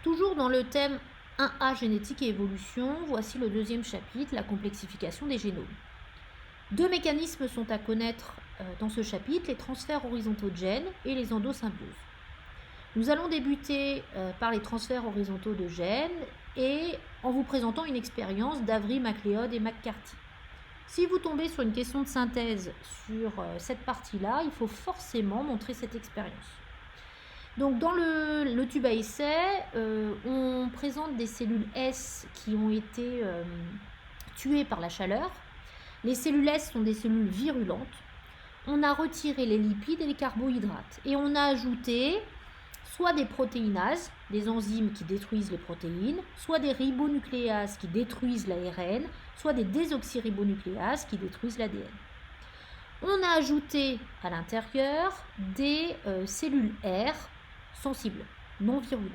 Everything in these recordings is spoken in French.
Toujours dans le thème 1A génétique et évolution, voici le deuxième chapitre, la complexification des génomes. Deux mécanismes sont à connaître dans ce chapitre, les transferts horizontaux de gènes et les endosymbioses. Nous allons débuter par les transferts horizontaux de gènes et en vous présentant une expérience d'Avery, MacLeod et McCarthy. Si vous tombez sur une question de synthèse sur cette partie-là, il faut forcément montrer cette expérience. Donc dans le tube à essai, on présente des cellules S qui ont été tuées par la chaleur. Les cellules S sont des cellules virulentes. On a retiré les lipides et les carbohydrates et on a ajouté soit des protéinases, des enzymes qui détruisent les protéines, soit des ribonucléases qui détruisent l'ARN, soit des désoxyribonucléases qui détruisent l'ADN. On a ajouté à l'intérieur des cellules R sensibles, non virulentes.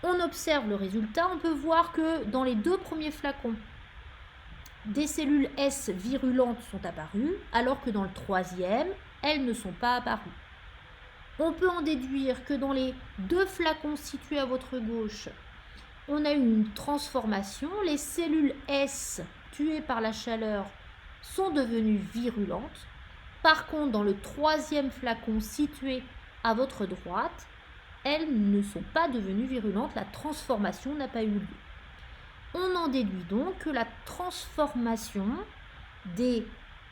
On observe le résultat, on peut voir que dans les deux premiers flacons, des cellules S virulentes sont apparues, alors que dans le troisième, elles ne sont pas apparues. On peut en déduire que dans les deux flacons situés à votre gauche, on a eu une transformation. Les cellules S tuées par la chaleur sont devenues virulentes. Par contre, dans le troisième flacon situé à votre droite, elles ne sont pas devenues virulentes. La transformation n'a pas eu lieu. On en déduit donc que la transformation des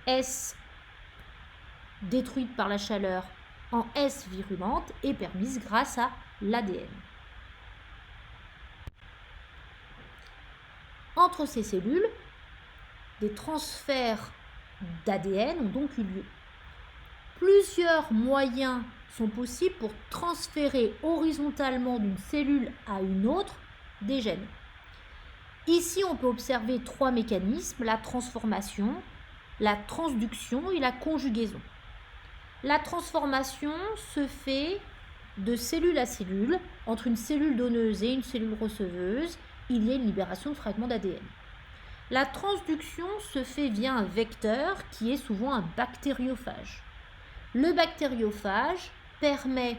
S détruites par la chaleur en S virulentes est permise grâce à l'ADN. Entre ces cellules, des transferts d'ADN ont donc eu lieu. Plusieurs moyens sont possibles pour transférer horizontalement d'une cellule à une autre des gènes. Ici, on peut observer trois mécanismes, la transformation, la transduction et la conjugaison. La transformation se fait de cellule à cellule. Entre une cellule donneuse et une cellule receveuse, il y a une libération de fragments d'ADN. La transduction se fait via un vecteur qui est souvent un bactériophage. Le bactériophage permet,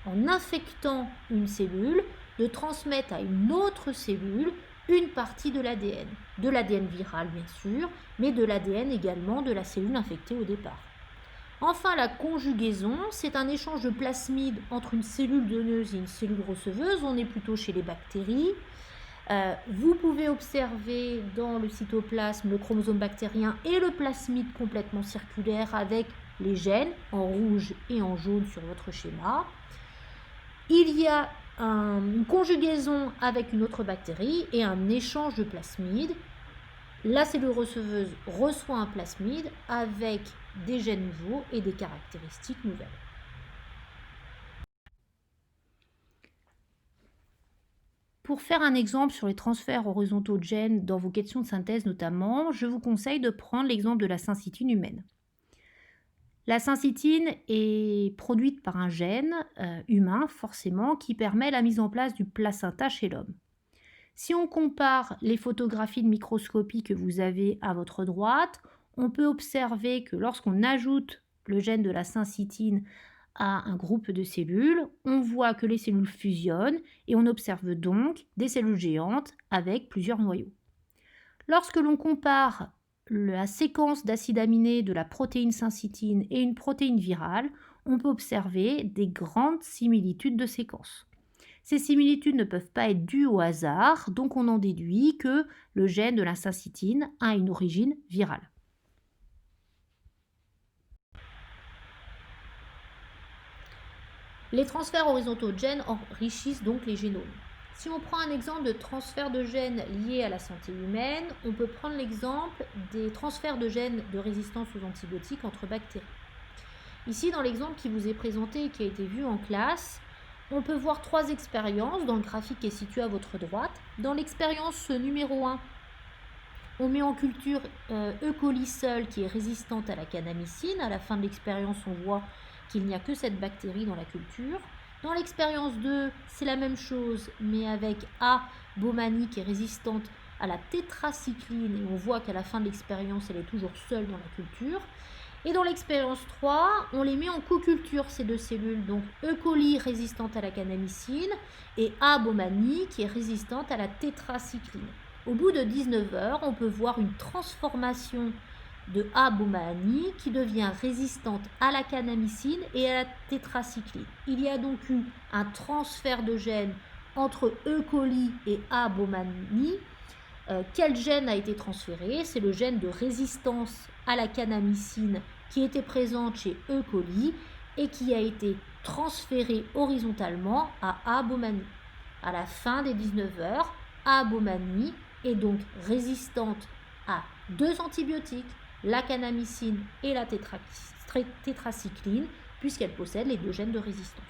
en infectant une cellule, de transmettre à une autre cellule une partie de l'ADN viral bien sûr, mais de l'ADN également de la cellule infectée au départ. Enfin, la conjugaison, c'est un échange de plasmides entre une cellule donneuse et une cellule receveuse. On est plutôt chez les bactéries. Vous pouvez observer dans le cytoplasme le chromosome bactérien et le plasmide complètement circulaire avec les gènes en rouge et en jaune sur votre schéma. Il y a une conjugaison avec une autre bactérie et un échange de plasmides. La cellule receveuse reçoit un plasmide avec des gènes nouveaux et des caractéristiques nouvelles. Pour faire un exemple sur les transferts horizontaux de gènes dans vos questions de synthèse notamment, je vous conseille de prendre l'exemple de la syncytine humaine. La syncytine est produite par un gène humain forcément qui permet la mise en place du placenta chez l'homme. Si on compare les photographies de microscopie que vous avez à votre droite, on peut observer que lorsqu'on ajoute le gène de la syncytine à un groupe de cellules, on voit que les cellules fusionnent et on observe donc des cellules géantes avec plusieurs noyaux. Lorsque l'on compare la séquence d'acides aminés de la protéine syncytine et une protéine virale, on peut observer des grandes similitudes de séquences. Ces similitudes ne peuvent pas être dues au hasard, donc on en déduit que le gène de la syncytine a une origine virale. Les transferts horizontaux de gènes enrichissent donc les génomes. Si on prend un exemple de transfert de gènes lié à la santé humaine, on peut prendre l'exemple des transferts de gènes de résistance aux antibiotiques entre bactéries. Ici, dans l'exemple qui vous est présenté et qui a été vu en classe, on peut voir trois expériences dans le graphique qui est situé à votre droite. Dans l'expérience numéro 1, on met en culture E. coli seule qui est résistante à la kanamycine. À la fin de l'expérience, on voit qu'il n'y a que cette bactérie dans la culture. Dans l'expérience 2, c'est la même chose, mais avec A. baumannii qui est résistante à la tétracycline. Et on voit qu'à la fin de l'expérience, elle est toujours seule dans la culture. Et dans l'expérience 3, on les met en co-culture, ces deux cellules, donc E. coli résistante à la kanamycine et A. baumannii qui est résistante à la tétracycline. Au bout de 19 heures, on peut voir une transformation de A. baumannii qui devient résistante à la kanamycine et à la tétracycline. Il y a donc eu un transfert de gènes entre E. coli et A. baumannii. Quel gène a été transféré? C'est le gène de résistance à la kanamycine qui était présente chez E. coli et qui a été transféré horizontalement à A. baumannii. À la fin des 19 heures, A. baumannii est donc résistante à deux antibiotiques, la kanamycine et la tétracycline, puisqu'elle possède les deux gènes de résistance.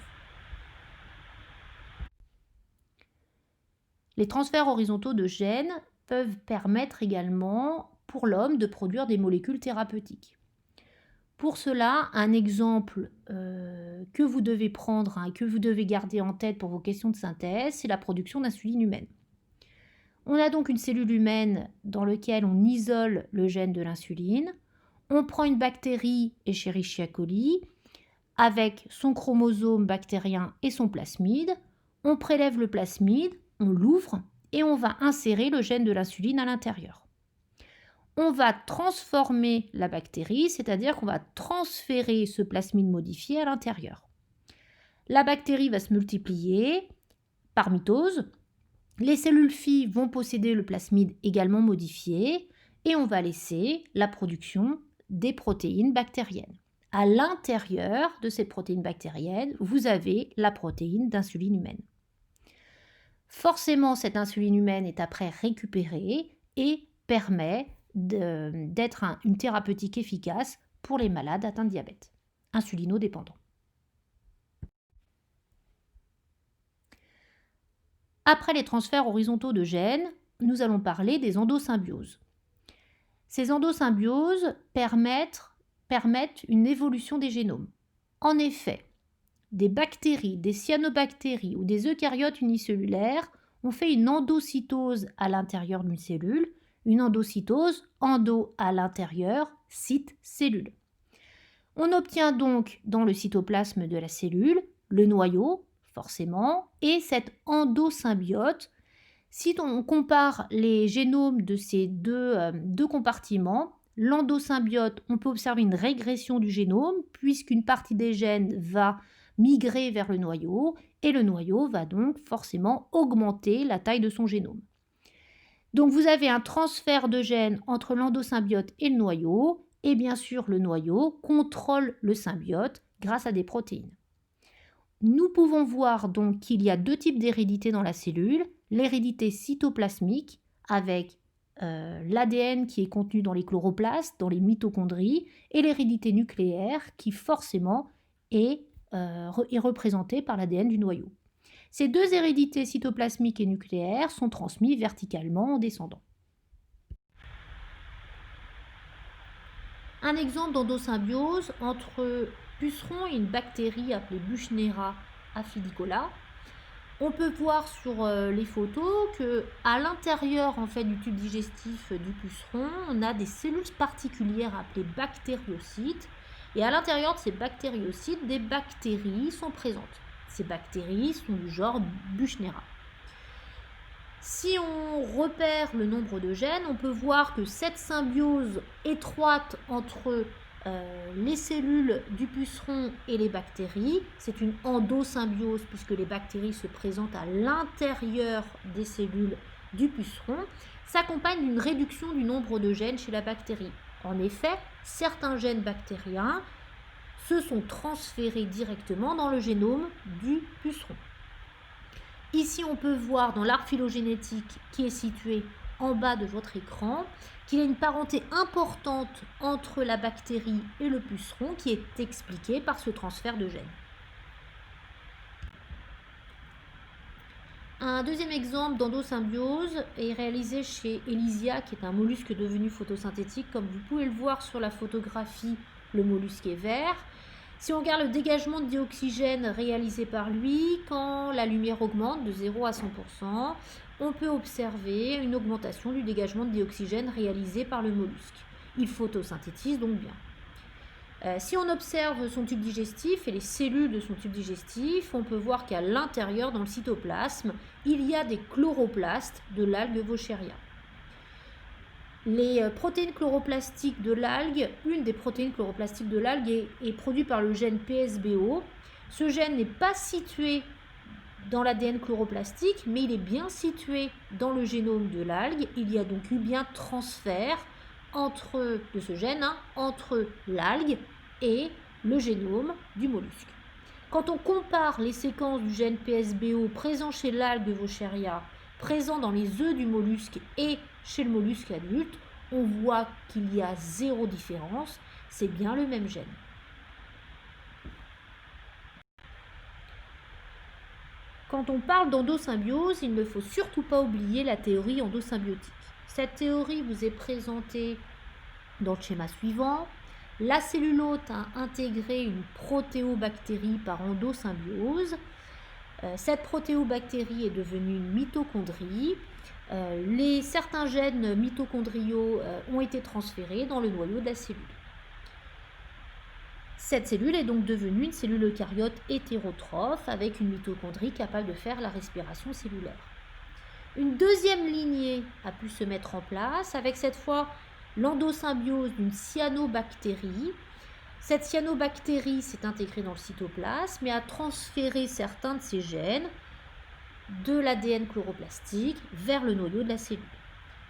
Les transferts horizontaux de gènes peuvent permettre également pour l'homme de produire des molécules thérapeutiques. Pour cela, un exemple que vous devez prendre, que vous devez garder en tête pour vos questions de synthèse, c'est la production d'insuline humaine. On a donc une cellule humaine dans laquelle on isole le gène de l'insuline. On prend une bactérie, Escherichia coli, avec son chromosome bactérien et son plasmide. On prélève le plasmide, on l'ouvre et on va insérer le gène de l'insuline à l'intérieur. On va transformer la bactérie, c'est-à-dire qu'on va transférer ce plasmide modifié à l'intérieur. La bactérie va se multiplier par mitose. Les cellules filles vont posséder le plasmide également modifié et on va laisser la production des protéines bactériennes. À l'intérieur de ces protéines bactériennes, vous avez la protéine d'insuline humaine. Forcément, cette insuline humaine est après récupérée et permet d'être une thérapeutique efficace pour les malades atteints de diabète, insulinodépendants. Après les transferts horizontaux de gènes, nous allons parler des endosymbioses. Ces endosymbioses permettent une évolution des génomes. En effet, des bactéries, des cyanobactéries ou des eucaryotes unicellulaires ont fait une endocytose à l'intérieur d'une cellule. Une endocytose, endo à l'intérieur, cyte, cellule. On obtient donc dans le cytoplasme de la cellule le noyau, forcément, et cette endosymbiote. Si on compare les génomes de ces deux compartiments, l'endosymbiote, on peut observer une régression du génome puisqu'une partie des gènes va migrer vers le noyau et le noyau va donc forcément augmenter la taille de son génome. Donc vous avez un transfert de gènes entre l'endosymbiote et le noyau et bien sûr le noyau contrôle le symbiote grâce à des protéines. Nous pouvons voir donc qu'il y a deux types d'hérédité dans la cellule, l'hérédité cytoplasmique avec l'ADN qui est contenu dans les chloroplastes, dans les mitochondries, et l'hérédité nucléaire qui forcément est représentée par l'ADN du noyau. Ces deux hérédités cytoplasmiques et nucléaires sont transmises verticalement en descendant. Un exemple d'endosymbiose entre puceron et une bactérie appelée Buchnera afidicola. On peut voir sur les photos que à l'intérieur en fait du tube digestif du puceron, on a des cellules particulières appelées bactériocytes et à l'intérieur de ces bactériocytes, des bactéries sont présentes. Ces bactéries sont du genre Buchnera. Si on repère le nombre de gènes, on peut voir que cette symbiose étroite entre les cellules du puceron et les bactéries, c'est une endosymbiose puisque les bactéries se présentent à l'intérieur des cellules du puceron, s'accompagne d'une réduction du nombre de gènes chez la bactérie. En effet, certains gènes bactériens se sont transférés directement dans le génome du puceron. Ici, on peut voir dans l'arbre phylogénétique qui est situé en bas de votre écran qu'il y a une parenté importante entre la bactérie et le puceron qui est expliquée par ce transfert de gènes. Un deuxième exemple d'endosymbiose est réalisé chez Elysia, qui est un mollusque devenu photosynthétique. Comme vous pouvez le voir sur la photographie, le mollusque est vert. Si on regarde le dégagement de dioxygène réalisé par lui, quand la lumière augmente de 0 à 100%, on peut observer une augmentation du dégagement de dioxygène réalisé par le mollusque. Il photosynthétise donc bien. Si on observe son tube digestif et les cellules de son tube digestif, on peut voir qu'à l'intérieur, dans le cytoplasme, il y a des chloroplastes de l'algue Vaucheria. Les protéines chloroplastiques de l'algue, une des protéines chloroplastiques de l'algue est produite par le gène PSBO. Ce gène n'est pas situé dans l'ADN chloroplastique, mais il est bien situé dans le génome de l'algue. Il y a donc eu bien transfert de ce gène entre l'algue et le génome du mollusque. Quand on compare les séquences du gène PSBO présent chez l'algue Vaucheria, présent dans les œufs du mollusque et chez le mollusque adulte, on voit qu'il y a zéro différence, c'est bien le même gène. Quand on parle d'endosymbiose, il ne faut surtout pas oublier la théorie endosymbiotique. Cette théorie vous est présentée dans le schéma suivant. La cellule hôte a intégré une protéobactérie par endosymbiose. Cette protéobactérie est devenue une mitochondrie. Certains gènes mitochondriaux ont été transférés dans le noyau de la cellule. Cette cellule est donc devenue une cellule eucaryote hétérotrophe avec une mitochondrie capable de faire la respiration cellulaire. Une deuxième lignée a pu se mettre en place avec cette fois l'endosymbiose d'une cyanobactérie. Cette cyanobactérie s'est intégrée dans le cytoplasme et a transféré certains de ses gènes de l'ADN chloroplastique vers le noyau de la cellule.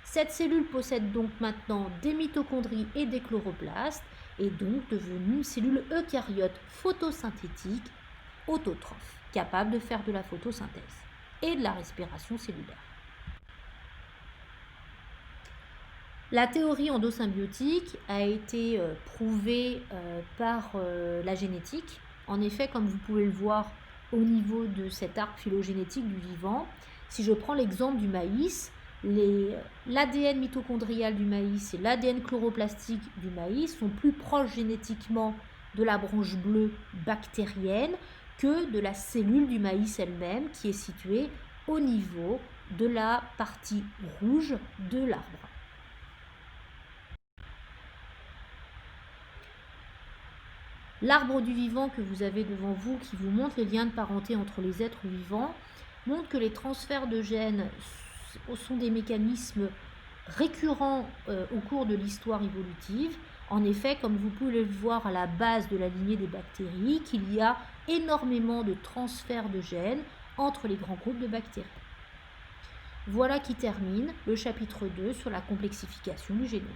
Cette cellule possède donc maintenant des mitochondries et des chloroplastes et donc devenue une cellule eucaryote photosynthétique autotrophe, capable de faire de la photosynthèse et de la respiration cellulaire. La théorie endosymbiotique a été prouvée par la génétique. En effet, comme vous pouvez le voir au niveau de cet arc phylogénétique du vivant, si je prends l'exemple du maïs, l'ADN mitochondrial du maïs et l'ADN chloroplastique du maïs sont plus proches génétiquement de la branche bleue bactérienne que de la cellule du maïs elle-même qui est située au niveau de la partie rouge de l'arbre. L'arbre du vivant que vous avez devant vous, qui vous montre les liens de parenté entre les êtres vivants, montre que les transferts de gènes sont des mécanismes récurrents au cours de l'histoire évolutive. En effet, comme vous pouvez le voir à la base de la lignée des bactéries, qu'il y a énormément de transferts de gènes entre les grands groupes de bactéries. Voilà qui termine le chapitre 2 sur la complexification du génome.